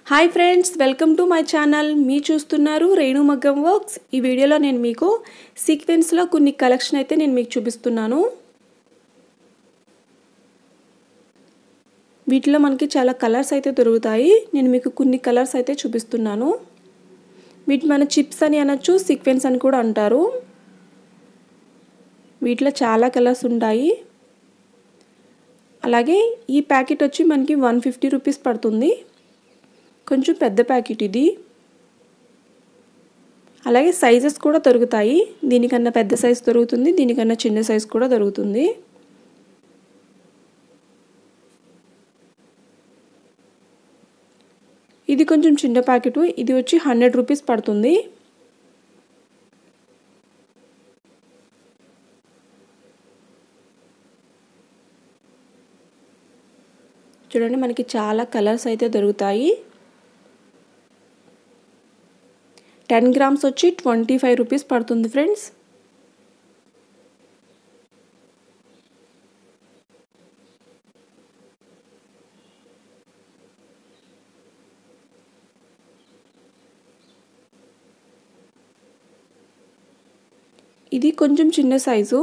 Hi friends, welcome to my channel. మీ చూస్తున్నారు రేణు మగ్గం వర్క్స్. ఈ వీడియోలో నేను మీకు సీక్వెన్స్లో కొన్ని కలెక్షన్ అయితే నేను మీకు చూపిస్తున్నాను. వీటిలో మనకి చాలా కలర్స్ అయితే దొరుకుతాయి. నేను మీకు కొన్ని కలర్స్ అయితే చూపిస్తున్నాను. వీటి మన చిప్స్ అని అనొచ్చు, సీక్వెన్స్ అని కూడా అంటారు. వీటిలో చాలా కలర్స్ ఉంటాయి. అలాగే ఈ ప్యాకెట్ వచ్చి మనకి 150 రూపీస్ పడుతుంది. కొంచెం పెద్ద ప్యాకెట్ ఇది. అలాగే సైజెస్ కూడా దొరుకుతాయి. దీనికన్నా పెద్ద సైజ్ దొరుకుతుంది, దీనికన్నా చిన్న సైజ్ కూడా దొరుకుతుంది. ఇది కొంచెం చిన్న ప్యాకెట్. ఇది వచ్చి 100 రూపీస్ పడుతుంది. చూడండి, మనకి చాలా కలర్స్ అయితే దొరుకుతాయి. 10 గ్రామ్స్ వచ్చి 25 రూపీస్ పడుతుంది ఫ్రెండ్స్. ఇది కొంచెం చిన్న సైజు.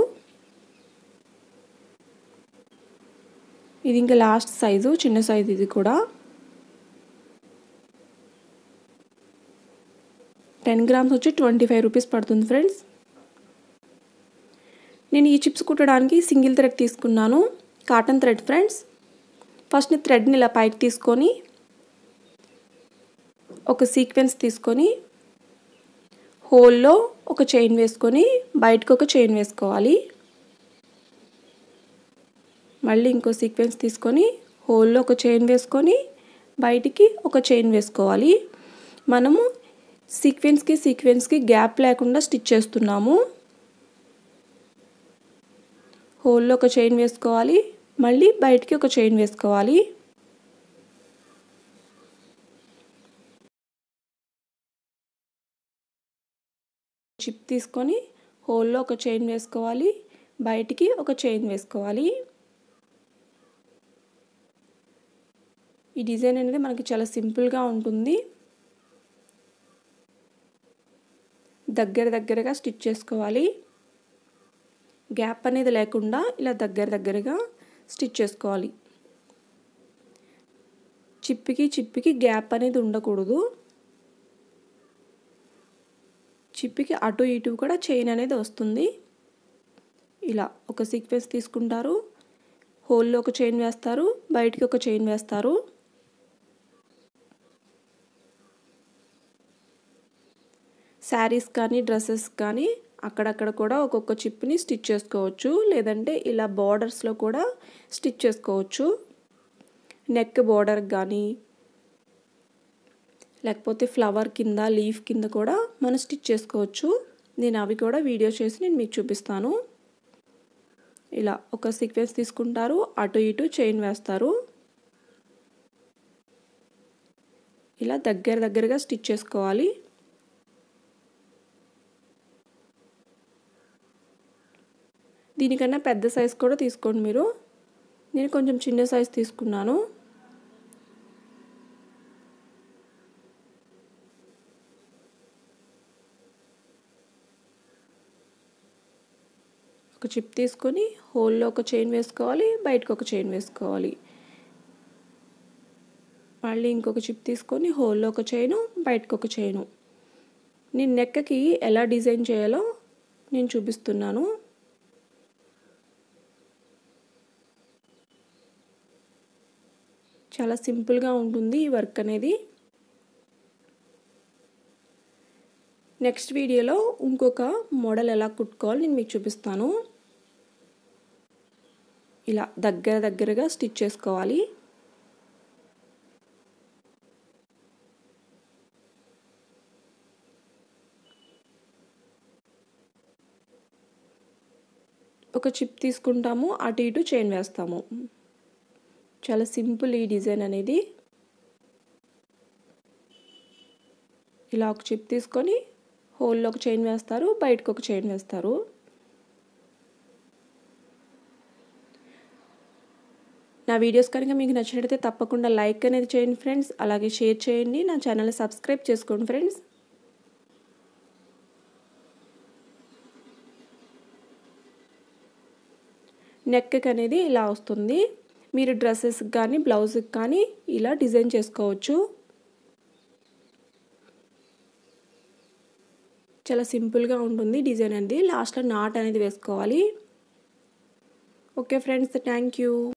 ఇది ఇంకా లాస్ట్ సైజు, చిన్న సైజు ఇది కూడా. 10 గ్రామ్స్ వచ్చి 25 రూపీస్ పడుతుంది ఫ్రెండ్స్. నేను ఈ చిప్స్ కుట్టడానికి సింగిల్ థ్రెడ్ తీసుకున్నాను, కాటన్ థ్రెడ్ ఫ్రెండ్స్. ఫస్ట్ థ్రెడ్ని ఇలా పైకి తీసుకొని ఒక సీక్వెన్స్ తీసుకొని హోల్లో ఒక చైన్ వేసుకొని బయటకు ఒక చైన్ వేసుకోవాలి. మళ్ళీ ఇంకో సీక్వెన్స్ తీసుకొని హోల్లో ఒక చైన్ వేసుకొని బయటికి ఒక చైన్ వేసుకోవాలి. మనము సీక్వెన్స్కి గ్యాప్ లేకుండా స్టిచ్ చేస్తున్నాము. హోల్లో ఒక చైన్ వేసుకోవాలి, మళ్ళీ బయటికి ఒక చైన్ వేసుకోవాలి. చిప్ తీసుకొని హోల్లో ఒక చైన్ వేసుకోవాలి, బయటికి ఒక చైన్ వేసుకోవాలి. ఈ డిజైన్ అనేది మనకి చాలా సింపుల్గా ఉంటుంది. దగ్గరగా స్టిచ్ చేసుకోవాలి. గ్యాప్ అనేది లేకుండా ఇలా దగ్గరగా స్టిచ్ చేసుకోవాలి. చిప్పికి గ్యాప్ అనేది ఉండకూడదు. చిప్పికి అటు ఇటు కూడా చైన్ అనేది వస్తుంది. ఇలా ఒక సీక్వెన్స్ తీసుకుంటారు, హోల్లో ఒక చైన్ వేస్తారు, బయటికి ఒక చైన్ వేస్తారు. శారీస్ కానీ డ్రెస్సెస్ కానీ అక్కడక్కడ కూడా ఒక్కొక్క చిప్ని స్టిచ్ చేసుకోవచ్చు, లేదంటే ఇలా బార్డర్స్లో కూడా స్టిచ్ చేసుకోవచ్చు. నెక్ బార్డర్ కానీ లేకపోతే ఫ్లవర్ కింద, లీఫ్ కింద కూడా మనం స్టిచ్ చేసుకోవచ్చు. నేను అవి కూడా వీడియో చేసి నేను మీకు చూపిస్తాను. ఇలా ఒక సీక్వెన్స్ తీసుకుంటారు, అటు ఇటు చైన్ వేస్తారు. ఇలా దగ్గరగా స్టిచ్ చేసుకోవాలి. దీనికన్నా పెద్ద సైజ్ కూడా తీసుకోండి మీరు. నేను కొంచెం చిన్న సైజ్ తీసుకున్నాను. ఒక చిప్ తీసుకొని హోల్లో ఒక చైన్ వేసుకోవాలి, బయటకు ఒక చైన్ వేసుకోవాలి. మళ్ళీ ఇంకొక చిప్ తీసుకొని హోల్లో ఒక చైను, బయటకు ఒక చైను. నేను నెక్కి ఎలా డిజైన్ చేయాలో నేను చూపిస్తున్నాను. చాలా సింపుల్గా ఉంటుంది ఈ వర్క్ అనేది. నెక్స్ట్ వీడియోలో ఇంకొక మోడల్ ఎలా కుట్టుకోవాలో నేను మీకు చూపిస్తాను. ఇలా దగ్గరగా స్టిచ్ చేసుకోవాలి. ఒక చిప్ తీసుకుంటాము, అటు ఇటు చైన్ వేస్తాము. చాలా సింపుల్ ఈ డిజైన్ అనేది. ఇలా ఒక చిప్ తీసుకొని హోల్లో ఒక చైన్ వేస్తారు, బయటకు ఒక చైన్ వేస్తారు. నా నా వీడియోస్ కనుక మీకు నచ్చినట్లయితే తప్పకుండా లైక్ అనేది చేయండి ఫ్రెండ్స్, అలాగే షేర్ చేయండి, నా ఛానల్ని సబ్స్క్రైబ్ చేసుకోండి ఫ్రెండ్స్. నెక్ అనేది ఇలా వస్తుంది. మీరు డ్రెస్సెస్కి కానీ బ్లౌజ్కి కానీ ఇలా డిజైన్ చేసుకోవచ్చు. చాలా సింపుల్గా ఉంటుంది డిజైన్ అనేది. లాస్ట్లో నాట్ అనేది వేసుకోవాలి. Okay friends, thank you.